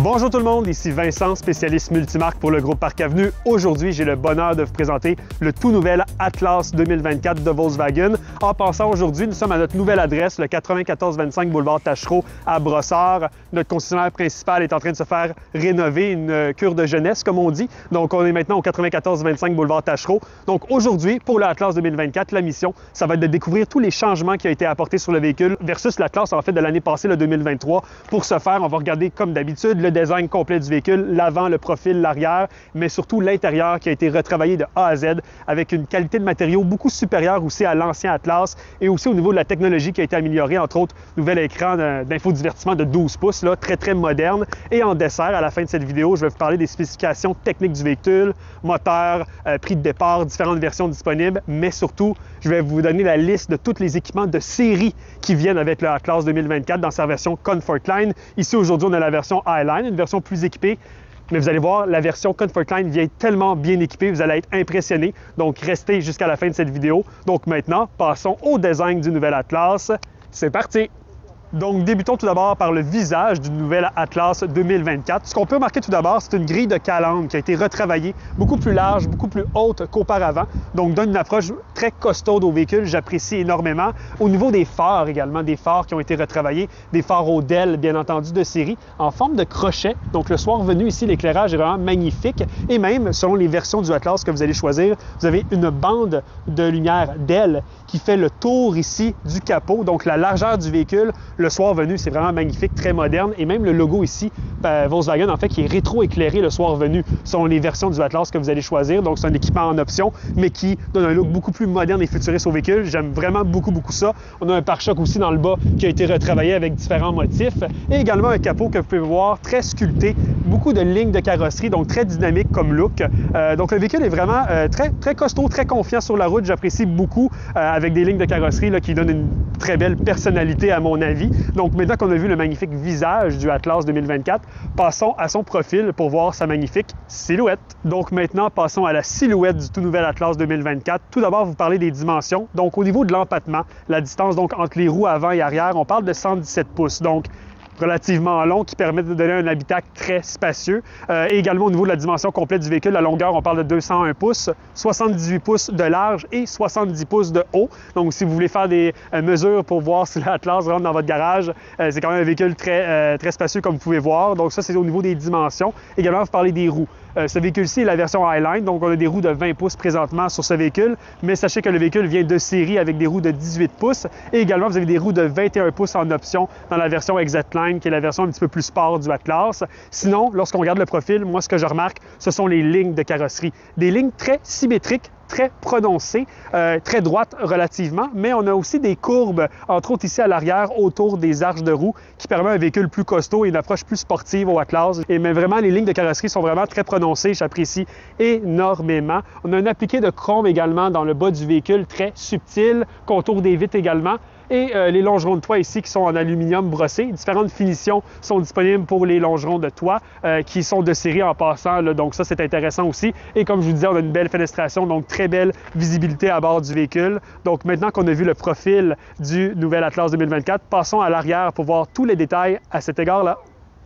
Bonjour tout le monde, ici Vincent, spécialiste multimarque pour le groupe Parc Avenue. Aujourd'hui, j'ai le bonheur de vous présenter le tout nouvel Atlas 2024 de Volkswagen. En passant aujourd'hui, nous sommes à notre nouvelle adresse, le 9425 boulevard Taschereau à Brossard. Notre concessionnaire principal est en train de se faire rénover, une cure de jeunesse comme on dit. Donc on est maintenant au 9425 boulevard Taschereau. Donc aujourd'hui, pour le Atlas 2024, la mission, ça va être de découvrir tous les changements qui ont été apportés sur le véhicule versus l'Atlas en fait de l'année passée, le 2023. Pour ce faire, on va regarder comme d'habitude le design complet du véhicule, l'avant, le profil, l'arrière, mais surtout l'intérieur qui a été retravaillé de A à Z avec une qualité de matériaux beaucoup supérieure aussi à l'ancien Atlas et aussi au niveau de la technologie qui a été améliorée, entre autres, nouvel écran d'infodivertissement de 12 pouces, là, très moderne. Et en dessert, à la fin de cette vidéo, je vais vous parler des spécifications techniques du véhicule, moteur, prix de départ, différentes versions disponibles, mais surtout, je vais vous donner la liste de tous les équipements de série qui viennent avec le Atlas 2024 dans sa version Comfortline. Ici, aujourd'hui, on a la version Highline, une version plus équipée, mais vous allez voir, la version Comfortline vient tellement bien équipée, vous allez être impressionné. Donc, restez jusqu'à la fin de cette vidéo. Donc maintenant, passons au design du nouvel Atlas. C'est parti! Donc, débutons tout d'abord par le visage du nouvel Atlas 2024. Ce qu'on peut remarquer tout d'abord, c'est une grille de calandre qui a été retravaillée, beaucoup plus large, beaucoup plus haute qu'auparavant. Donc, donne une approche très costaude au véhicule, j'apprécie énormément. Au niveau des phares également, des phares qui ont été retravaillés, des phares Odell, bien entendu, de série, en forme de crochet. Donc, le soir venu ici, l'éclairage est vraiment magnifique. Et même, selon les versions du Atlas que vous allez choisir, vous avez une bande de lumière d'ailes qui fait le tour ici du capot. Donc, la largeur du véhicule, le soir venu, c'est vraiment magnifique, très moderne. Et même le logo ici, Volkswagen, en fait, qui est rétro-éclairé le soir venu, sont les versions du Atlas que vous allez choisir. Donc, c'est un équipement en option, mais qui donne un look beaucoup plus moderne et futuriste au véhicule. J'aime vraiment beaucoup ça. On a un pare-choc aussi dans le bas qui a été retravaillé avec différents motifs. Et également un capot que vous pouvez voir très sculpté, beaucoup de lignes de carrosserie, donc très dynamique comme look. Donc, le véhicule est vraiment très costaud, très confiant sur la route. J'apprécie beaucoup avec des lignes de carrosserie là, qui donnent une très belle personnalité à mon avis. Donc maintenant qu'on a vu le magnifique visage du Atlas 2024, passons à son profil pour voir sa magnifique silhouette. Donc maintenant, passons à la silhouette du tout nouvel Atlas 2024. Tout d'abord, vous parlez des dimensions. Donc au niveau de l'empattement, la distance donc entre les roues avant et arrière, on parle de 117 pouces. Donc relativement long, qui permet de donner un habitacle très spacieux. Et également au niveau de la dimension complète du véhicule, la longueur, on parle de 201 pouces, 78 pouces de large et 70 pouces de haut. Donc si vous voulez faire des mesures pour voir si l'Atlas rentre dans votre garage, c'est quand même un véhicule très spacieux comme vous pouvez voir. Donc ça, c'est au niveau des dimensions. Également, vous parlez des roues. Ce véhicule-ci est la version Highline, donc on a des roues de 20 pouces présentement sur ce véhicule, mais sachez que le véhicule vient de série avec des roues de 18 pouces et également vous avez des roues de 21 pouces en option dans la version ExactLine, qui est la version un petit peu plus sport du Atlas. Sinon, lorsqu'on regarde le profil, moi ce que je remarque, ce sont les lignes de carrosserie. Des lignes très symétriques, très prononcée, très droite relativement, mais on a aussi des courbes, entre autres ici à l'arrière, autour des arches de roue, qui permet un véhicule plus costaud et une approche plus sportive au Atlas. Mais vraiment, les lignes de carrosserie sont vraiment très prononcées, j'apprécie énormément. On a un appliqué de chrome également dans le bas du véhicule, très subtil, contour des vitres également. Et les longerons de toit ici qui sont en aluminium brossé. Différentes finitions sont disponibles pour les longerons de toit qui sont de série en passant. Là, donc ça, c'est intéressant aussi. Et comme je vous disais, on a une belle fenestration, donc très belle visibilité à bord du véhicule. Donc maintenant qu'on a vu le profil du nouvel Atlas 2024, passons à l'arrière pour voir tous les détails à cet égard-là.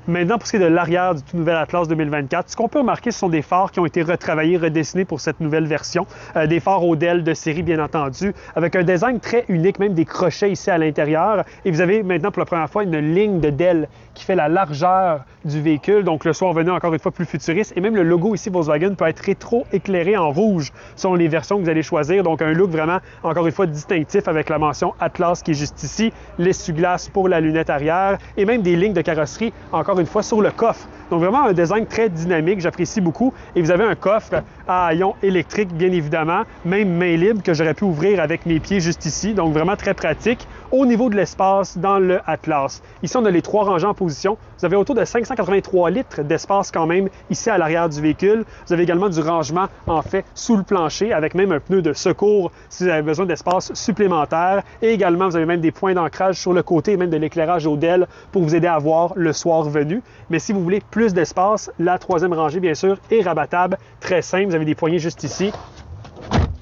Maintenant, pour ce qui est de l'arrière du tout nouvel Atlas 2024, ce qu'on peut remarquer, ce sont des phares qui ont été retravaillés, redessinés pour cette nouvelle version. Des phares Odell de série, bien entendu, avec un design très unique, même des crochets ici à l'intérieur. Et vous avez maintenant, pour la première fois, une ligne de DEL qui fait la largeur du véhicule. Donc, le soir venant, encore une fois, plus futuriste. Et même le logo ici, Volkswagen, peut être rétro-éclairé en rouge selon les versions que vous allez choisir. Donc, un look vraiment, encore une fois, distinctif avec la mention Atlas qui est juste ici, l'essuie-glace pour la lunette arrière et même des lignes de carrosserie, encore une fois, sur le coffre Donc vraiment un design très dynamique, j'apprécie beaucoup. Et vous avez un coffre à ion électrique, bien évidemment, même main libre que j'aurais pu ouvrir avec mes pieds juste ici. Donc vraiment très pratique. Au niveau de l'espace dans le Atlas, ici on a les 3 rangées en position. Vous avez autour de 583 litres d'espace quand même ici à l'arrière du véhicule. Vous avez également du rangement en fait sous le plancher avec même un pneu de secours si vous avez besoin d'espace supplémentaire. Et également vous avez même des points d'ancrage sur le côté et même de l'éclairage au DEL pour vous aider à voir le soir venu. Mais si vous voulez plus d'espace, la 3e rangée bien sûr est rabattable, très simple. Vous avez des poignées juste ici.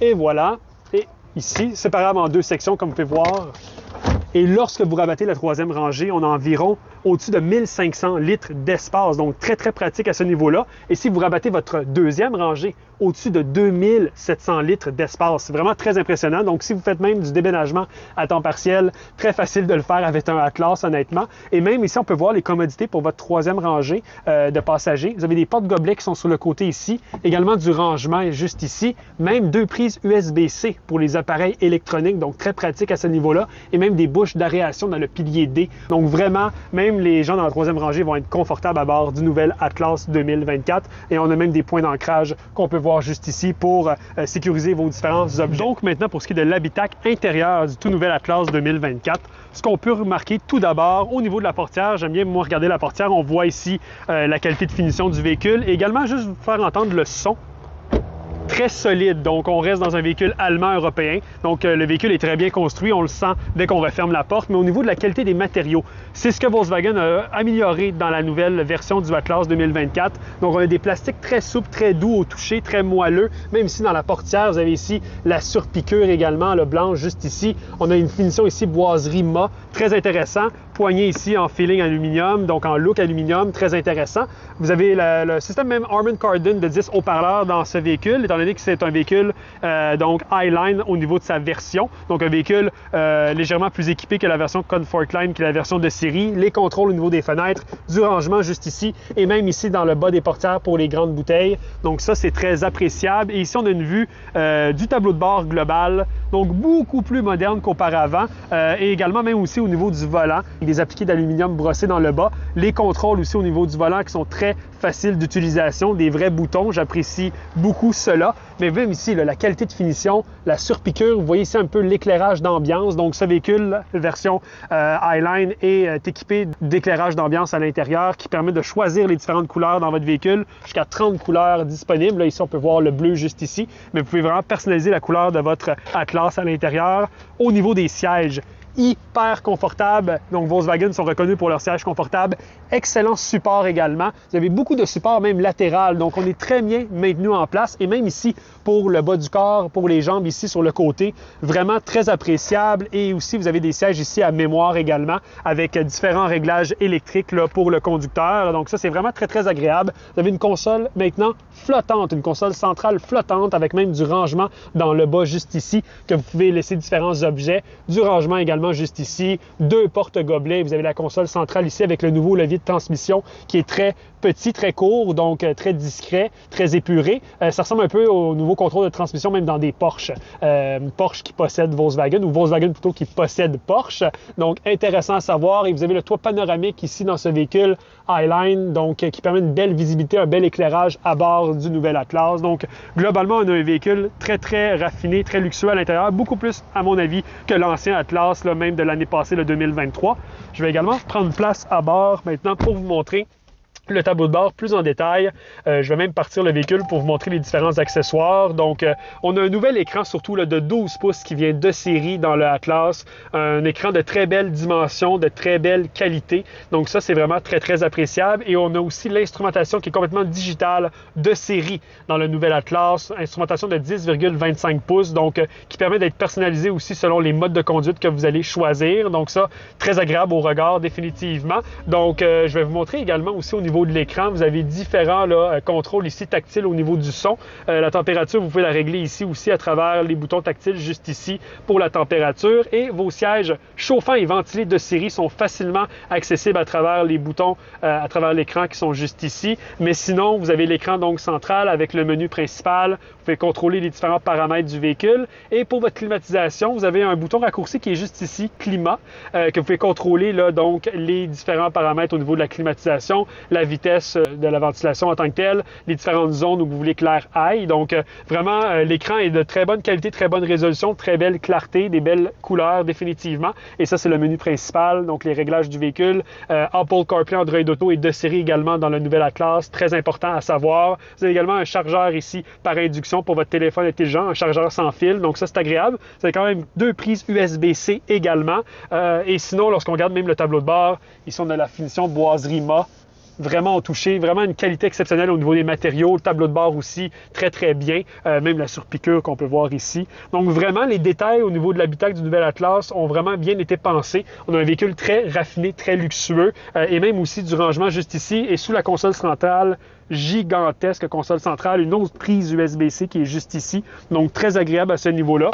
Et voilà. Et ici, séparable en 2 sections comme vous pouvez voir. Et lorsque vous rabattez la 3e rangée, on a environ au-dessus de 1500 litres d'espace, donc très pratique à ce niveau-là. Et si vous rabattez votre 2e rangée, au-dessus de 2700 litres d'espace. C'est vraiment très impressionnant. Donc, si vous faites même du déménagement à temps partiel, très facile de le faire avec un Atlas, honnêtement. Et même ici, on peut voir les commodités pour votre 3e rangée de passagers. Vous avez des porte-gobelets qui sont sur le côté ici, également du rangement juste ici, même 2 prises USB-C pour les appareils électroniques, donc très pratique à ce niveau-là, et même des bouches d'aération dans le pilier D. Donc, vraiment, même les gens dans la 3e rangée vont être confortables à bord du nouvel Atlas 2024. Et on a même des points d'ancrage qu'on peut voir juste ici pour sécuriser vos différents objets. Donc maintenant, pour ce qui est de l'habitacle intérieur du tout nouvel Atlas 2024, ce qu'on peut remarquer tout d'abord au niveau de la portière, j'aime bien moi regarder la portière, on voit ici la qualité de finition du véhicule et également juste vous faire entendre le son. Très solide, donc on reste dans un véhicule allemand-européen. Donc le véhicule est très bien construit, on le sent dès qu'on referme la porte. Mais au niveau de la qualité des matériaux, c'est ce que Volkswagen a amélioré dans la nouvelle version du Atlas 2024. Donc on a des plastiques très souples, très doux au toucher, très moelleux. Même ici dans la portière, vous avez ici la surpiqûre également, le blanc juste ici. On a une finition ici boiserie mât, très intéressant. Poignée ici en feeling aluminium, donc en look aluminium, très intéressant. Vous avez le système même Harman Kardon de 10 haut-parleurs dans ce véhicule, étant donné que c'est un véhicule donc Highline au niveau de sa version. Donc un véhicule légèrement plus équipé que la version Comfortline, qui est la version de série. Les contrôles au niveau des fenêtres, du rangement juste ici et même ici dans le bas des portières pour les grandes bouteilles. Donc ça, c'est très appréciable. Et ici, on a une vue du tableau de bord global, donc beaucoup plus moderne qu'auparavant. Et également même aussi au niveau du volant, des appliqués d'aluminium brossés dans le bas. Les contrôles aussi au niveau du volant qui sont très faciles d'utilisation, des vrais boutons. J'apprécie beaucoup cela. Mais même ici, là, la qualité de finition, la surpiqûre, vous voyez ici un peu l'éclairage d'ambiance. Donc ce véhicule, version Highline, est équipé d'éclairage d'ambiance à l'intérieur qui permet de choisir les différentes couleurs dans votre véhicule. Jusqu'à 30 couleurs disponibles. Là, ici, on peut voir le bleu juste ici. Mais vous pouvez vraiment personnaliser la couleur de votre Atlas à l'intérieur. Au niveau des sièges, hyper confortable. Donc, Volkswagen sont reconnus pour leur siège confortable. Excellent support également. Vous avez beaucoup de support, même latéral. Donc, on est très bien maintenu en place. Et même ici, pour le bas du corps, pour les jambes ici sur le côté, vraiment très appréciable. Et aussi, vous avez des sièges ici à mémoire également, avec différents réglages électriques là, pour le conducteur. Donc, ça, c'est vraiment très agréable. Vous avez une console maintenant flottante, une console centrale flottante, avec même du rangement dans le bas juste ici, que vous pouvez laisser différents objets. Du rangement également juste ici, 2 porte-gobelets. Vous avez la console centrale ici avec le nouveau levier de transmission qui est très petit, très court, donc très discret, très épuré. Ça ressemble un peu au nouveau contrôle de transmission, même dans des Porsche. Porsche qui possède Volkswagen, ou Volkswagen plutôt qui possède Porsche. Donc, intéressant à savoir. Et vous avez le toit panoramique ici dans ce véhicule Highline, donc qui permet une belle visibilité, un bel éclairage à bord du nouvel Atlas. Donc, globalement, on a un véhicule très raffiné, très luxueux à l'intérieur, beaucoup plus, à mon avis, que l'ancien Atlas, là, même de l'année passée, le 2023. Je vais également prendre place à bord maintenant pour vous montrer le tableau de bord plus en détail. Je vais même partir le véhicule pour vous montrer les différents accessoires. Donc, on a un nouvel écran, surtout là, de 12 pouces qui vient de série dans le Atlas. Un écran de très belle dimension, de très belle qualité. Donc ça, c'est vraiment très appréciable. Et on a aussi l'instrumentation qui est complètement digitale de série dans le nouvel Atlas. Instrumentation de 10,25 pouces, donc qui permet d'être personnalisée aussi selon les modes de conduite que vous allez choisir. Donc ça, très agréable au regard définitivement. Donc, je vais vous montrer également aussi au niveau de l'écran, vous avez différents contrôles ici tactiles au niveau du son. La température, vous pouvez la régler ici aussi à travers les boutons tactiles juste ici pour la température. Et vos sièges chauffants et ventilés de série sont facilement accessibles à travers les boutons, à travers l'écran qui sont juste ici. Mais sinon, vous avez l'écran donc central avec le menu principal. Vous pouvez contrôler les différents paramètres du véhicule. Et pour votre climatisation, vous avez un bouton raccourci qui est juste ici, climat, que vous pouvez contrôler là, donc les différents paramètres au niveau de la climatisation. La la vitesse de la ventilation en tant que telle, les différentes zones où vous voulez que l'air aille. Donc vraiment, l'écran est de très bonne qualité, très bonne résolution, très belle clarté, des belles couleurs définitivement. Et ça, c'est le menu principal, donc les réglages du véhicule. Apple CarPlay, Android Auto est de série également dans le nouvel Atlas, très important à savoir. Vous avez également un chargeur ici par induction pour votre téléphone intelligent, un chargeur sans fil, donc ça c'est agréable. Vous avez quand même 2 prises USB-C également. Et sinon, lorsqu'on regarde même le tableau de bord, ici on a la finition boiserie mât, vraiment au toucher, vraiment une qualité exceptionnelle au niveau des matériaux, le tableau de bord aussi très très bien, même la surpiqûre qu'on peut voir ici. Donc vraiment les détails au niveau de l'habitacle du nouvel Atlas ont vraiment bien été pensés. On a un véhicule très raffiné, très luxueux et même aussi du rangement juste ici et sous la console centrale, gigantesque console centrale, une autre prise USB-C qui est juste ici, donc très agréable à ce niveau-là.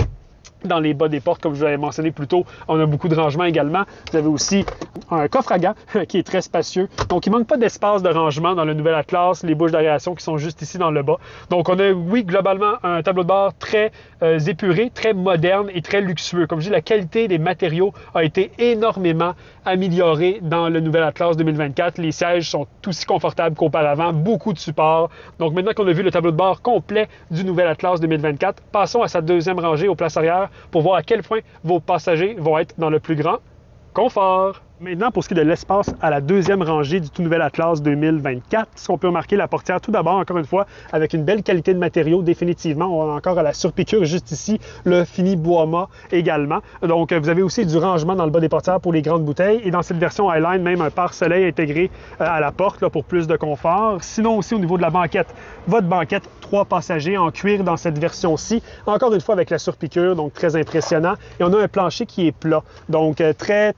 Dans les bas des portes, comme je vous l'avais mentionné plus tôt, on a beaucoup de rangement également. Vous avez aussi un coffre à gants qui est très spacieux. Donc, il ne manque pas d'espace de rangement dans le nouvel Atlas, les bouches d'aération qui sont juste ici dans le bas. Donc, on a, oui, globalement, un tableau de bord très épuré, très moderne et très luxueux. Comme je dis, la qualité des matériaux a été énormément améliorée dans le nouvel Atlas 2024. Les sièges sont aussi confortables qu'auparavant, beaucoup de support. Donc, maintenant qu'on a vu le tableau de bord complet du nouvel Atlas 2024, passons à sa deuxième rangée aux places arrière pour voir à quel point vos passagers vont être dans le plus grand confort. Maintenant, pour ce qui est de l'espace à la deuxième rangée du tout nouvel Atlas 2024, ce qu'on peut remarquer, la portière, tout d'abord, encore une fois, avec une belle qualité de matériaux, définitivement. On a encore à la surpiqûre juste ici, le fini bois mât également. Donc, vous avez aussi du rangement dans le bas des portières pour les grandes bouteilles. Et dans cette version Highline, même un pare-soleil intégré à la porte là, pour plus de confort. Sinon, aussi au niveau de la banquette, votre banquette, 3 passagers en cuir dans cette version-ci. Encore une fois, avec la surpiqûre, donc très impressionnant. Et on a un plancher qui est plat. Donc, très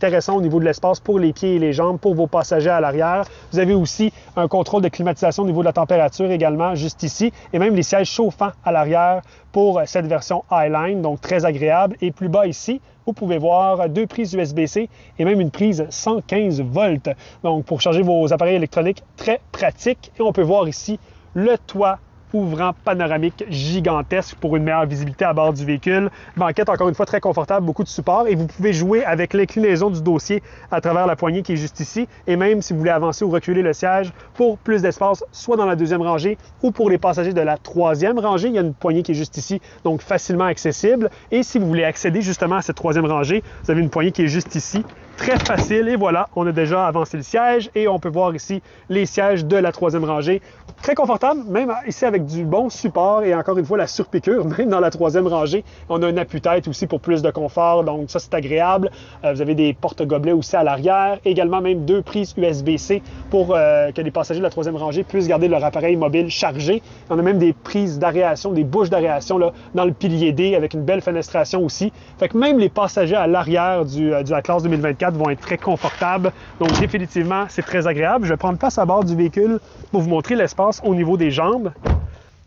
intéressant au niveau de l'espace pour les pieds et les jambes, pour vos passagers à l'arrière. Vous avez aussi un contrôle de climatisation au niveau de la température également, juste ici, et même les sièges chauffants à l'arrière pour cette version Highline, donc très agréable. Et plus bas ici, vous pouvez voir 2 prises USB-C et même une prise 115 volts. Donc, pour charger vos appareils électroniques, très pratique. Et on peut voir ici le toit ouvrant panoramique gigantesque pour une meilleure visibilité à bord du véhicule. Banquette, encore une fois, très confortable, beaucoup de support et vous pouvez jouer avec l'inclinaison du dossier à travers la poignée qui est juste ici et même si vous voulez avancer ou reculer le siège pour plus d'espace, soit dans la deuxième rangée ou pour les passagers de la troisième rangée, il y a une poignée qui est juste ici, donc facilement accessible. Et si vous voulez accéder justement à cette troisième rangée, vous avez une poignée qui est juste ici. Très facile et voilà, on a déjà avancé le siège et on peut voir ici les sièges de la troisième rangée. Très confortable, même ici avec du bon support et encore une fois la surpiqûre, même dans la troisième rangée. On a un appuie-tête aussi pour plus de confort, donc ça c'est agréable. Vous avez des porte-gobelets aussi à l'arrière, également même 2 prises USB-C pour que les passagers de la troisième rangée puissent garder leur appareil mobile chargé. On a même des prises d'aération, des bouches d'aération là dans le pilier D avec une belle fenestration aussi. Fait que même les passagers à l'arrière du Atlas 2024 vont être très confortables. Donc définitivement, c'est très agréable. Je vais prendre place à bord du véhicule pour vous montrer l'espace au niveau des jambes.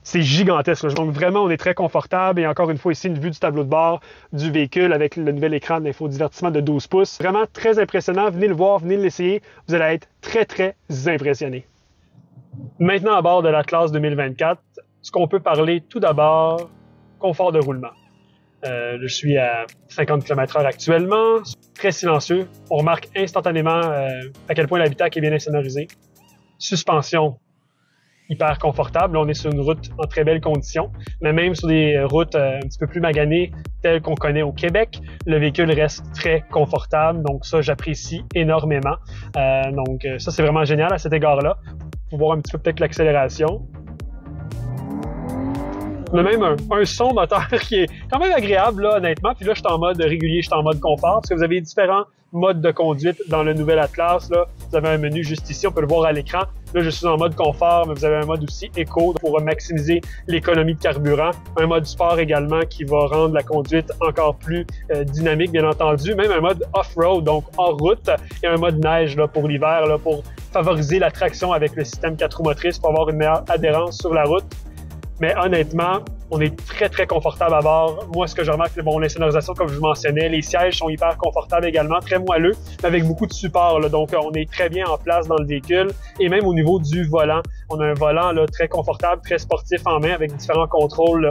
C'est gigantesque. Là. Donc vraiment, on est très confortable. Et encore une fois, ici, une vue du tableau de bord du véhicule avec le nouvel écran d'infodivertissement de 12 pouces. Vraiment très impressionnant. Venez le voir, venez l'essayer. Vous allez être très impressionnés. Maintenant, à bord de l'Atlas 2024, ce qu'on peut parler tout d'abord, confort de roulement. Je suis à 50 km/h actuellement, très silencieux. On remarque instantanément à quel point l'habitacle est bien insonorisé. Suspension, hyper confortable. Là, on est sur une route en très belles conditions, mais même sur des routes un petit peu plus maganées, telles qu'on connaît au Québec, le véhicule reste très confortable. Donc ça, j'apprécie énormément. Donc ça, c'est vraiment génial à cet égard-là. Pour voir un petit peu peut-être l'accélération. On a même un son moteur qui est quand même agréable, là, honnêtement. Puis là, je suis en mode régulier, je suis en mode confort, parce que vous avez différents modes de conduite dans le nouvel Atlas. Là. Vous avez un menu juste ici, on peut le voir à l'écran. Là, je suis en mode confort, mais vous avez un mode aussi éco pour maximiser l'économie de carburant. Un mode sport également qui va rendre la conduite encore plus dynamique, bien entendu. Même un mode off-road, donc hors route, et un mode neige là, pour l'hiver, là, pour favoriser la traction avec le système 4 roues motrices pour avoir une meilleure adhérence sur la route. Mais honnêtement, on est très confortable à bord. Moi, ce que je remarque, bon, l'insonorisation, comme je vous mentionnais, les sièges sont hyper confortables également, très moelleux, mais avec beaucoup de support, là. Donc, on est très bien en place dans le véhicule. Et même au niveau du volant, on a un volant là, très confortable, très sportif en main, avec différents contrôles là,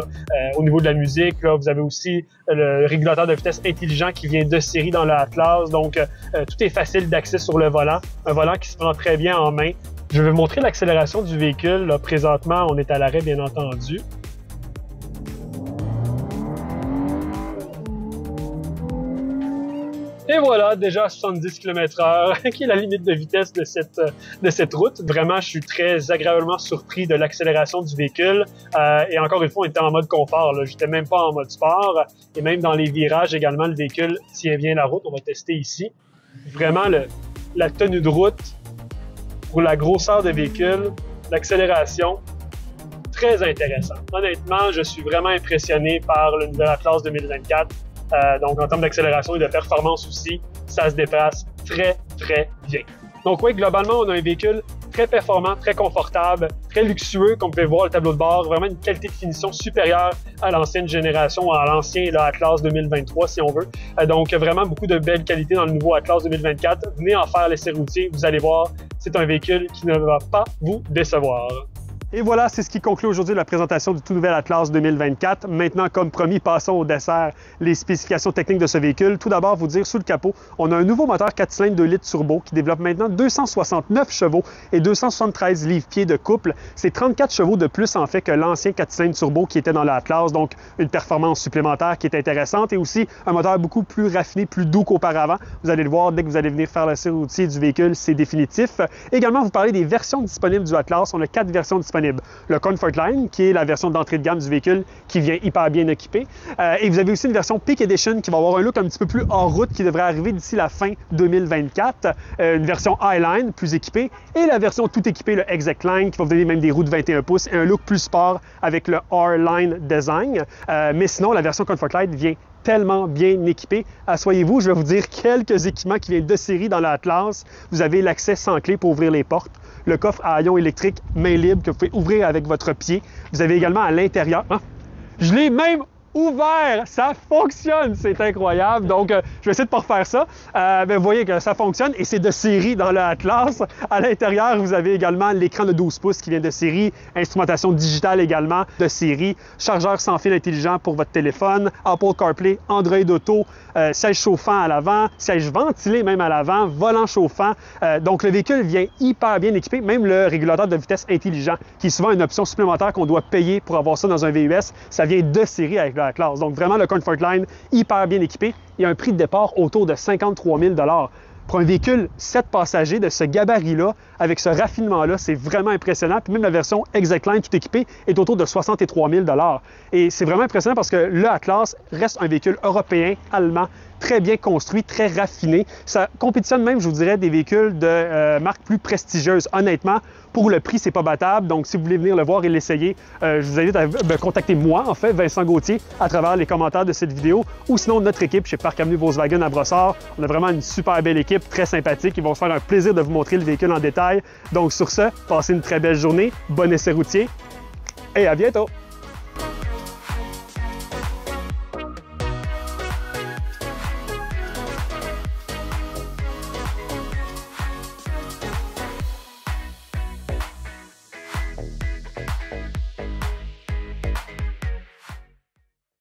au niveau de la musique. Là, vous avez aussi le régulateur de vitesse intelligent qui vient de série dans le Atlas. Donc, tout est facile d'accès sur le volant. Un volant qui se prend très bien en main. Je vais vous montrer l'accélération du véhicule. Là, présentement, on est à l'arrêt, bien entendu. Et voilà, déjà à 70 km/h, qui est la limite de vitesse de cette route. Vraiment, je suis très agréablement surpris de l'accélération du véhicule. Et encore une fois, on était en mode confort. Je n'étais même pas en mode sport. Et même dans les virages également, le véhicule tient bien la route. On va tester ici. Vraiment, la tenue de route, pour la grosseur de véhicule, l'accélération, très intéressant. Honnêtement, je suis vraiment impressionné par le nouvel Atlas 2024. Donc, en termes d'accélération et de performance aussi, ça se déplace très bien. Donc oui, globalement, on a un véhicule très performant, très confortable, très luxueux, comme vous pouvez voir le tableau de bord, vraiment une qualité de finition supérieure à l'ancienne génération, à l'ancien Atlas 2023 si on veut. Donc vraiment beaucoup de belles qualités dans le nouveau Atlas 2024. Venez en faire l'essai routier, vous allez voir, c'est un véhicule qui ne va pas vous décevoir. Et voilà, c'est ce qui conclut aujourd'hui la présentation du tout nouvel Atlas 2024. Maintenant, comme promis, passons au dessert, les spécifications techniques de ce véhicule. Tout d'abord, vous dire, sous le capot, on a un nouveau moteur 4 cylindres 2 litres turbo qui développe maintenant 269 chevaux et 273 livres-pieds de couple. C'est 34 chevaux de plus, en fait, que l'ancien 4 cylindres turbo qui était dans l'Atlas. Donc, une performance supplémentaire qui est intéressante et aussi un moteur beaucoup plus raffiné, plus doux qu'auparavant. Vous allez le voir dès que vous allez venir faire l'essai routier du véhicule, c'est définitif. Également, vous parlez des versions disponibles du Atlas. On a 4 versions disponibles. Le Comfortline, qui est la version d'entrée de gamme du véhicule, qui vient hyper bien équipée. Et vous avez aussi une version Peak Edition qui va avoir un look un petit peu plus hors route qui devrait arriver d'ici la fin 2024. Une version Highline, plus équipée. Et la version tout équipée, le Exec Line, qui va vous donner même des roues de 21 pouces et un look plus sport avec le R-Line Design. Mais sinon, la version Comfortline vient tellement bien équipé. Assoyez-vous, je vais vous dire quelques équipements qui viennent de série dans l'Atlas. Vous avez l'accès sans clé pour ouvrir les portes. Le coffre à ion électrique main libre que vous pouvez ouvrir avec votre pied. Vous avez également à l'intérieur... Je l'ai même ouvert! Ça fonctionne! C'est incroyable! Donc, je vais essayer de ne pas refaire ça. Vous voyez que ça fonctionne et c'est de série dans le Atlas. À l'intérieur, vous avez également l'écran de 12 pouces qui vient de série, instrumentation digitale également de série, chargeur sans fil intelligent pour votre téléphone, Apple CarPlay, Android Auto, siège chauffant à l'avant, siège ventilé même à l'avant, volant chauffant. Donc, le véhicule vient hyper bien équipé, même le régulateur de vitesse intelligent, qui est souvent une option supplémentaire qu'on doit payer pour avoir ça dans un VUS. Ça vient de série avec le Atlas. Donc vraiment, le Comfortline, hyper bien équipé. Il y a un prix de départ autour de 53 000 $. Pour un véhicule 7 passagers de ce gabarit-là, avec ce raffinement-là, c'est vraiment impressionnant. Puis même la version Exec Line tout équipée est autour de 63 000 $. Et c'est vraiment impressionnant parce que le Atlas reste un véhicule européen, allemand, très bien construit, très raffiné. Ça compétitionne même, je vous dirais, des véhicules de marques plus prestigieuses. Honnêtement, pour le prix, c'est pas battable. Donc, si vous voulez venir le voir et l'essayer, je vous invite à me contacter moi, en fait, Vincent Gauthier, à travers les commentaires de cette vidéo, ou sinon notre équipe chez Parc Avenue Volkswagen à Brossard. On a vraiment une super belle équipe, très sympathique. Ils vont se faire un plaisir de vous montrer le véhicule en détail. Donc, sur ce, passez une très belle journée, bon essai routier et à bientôt!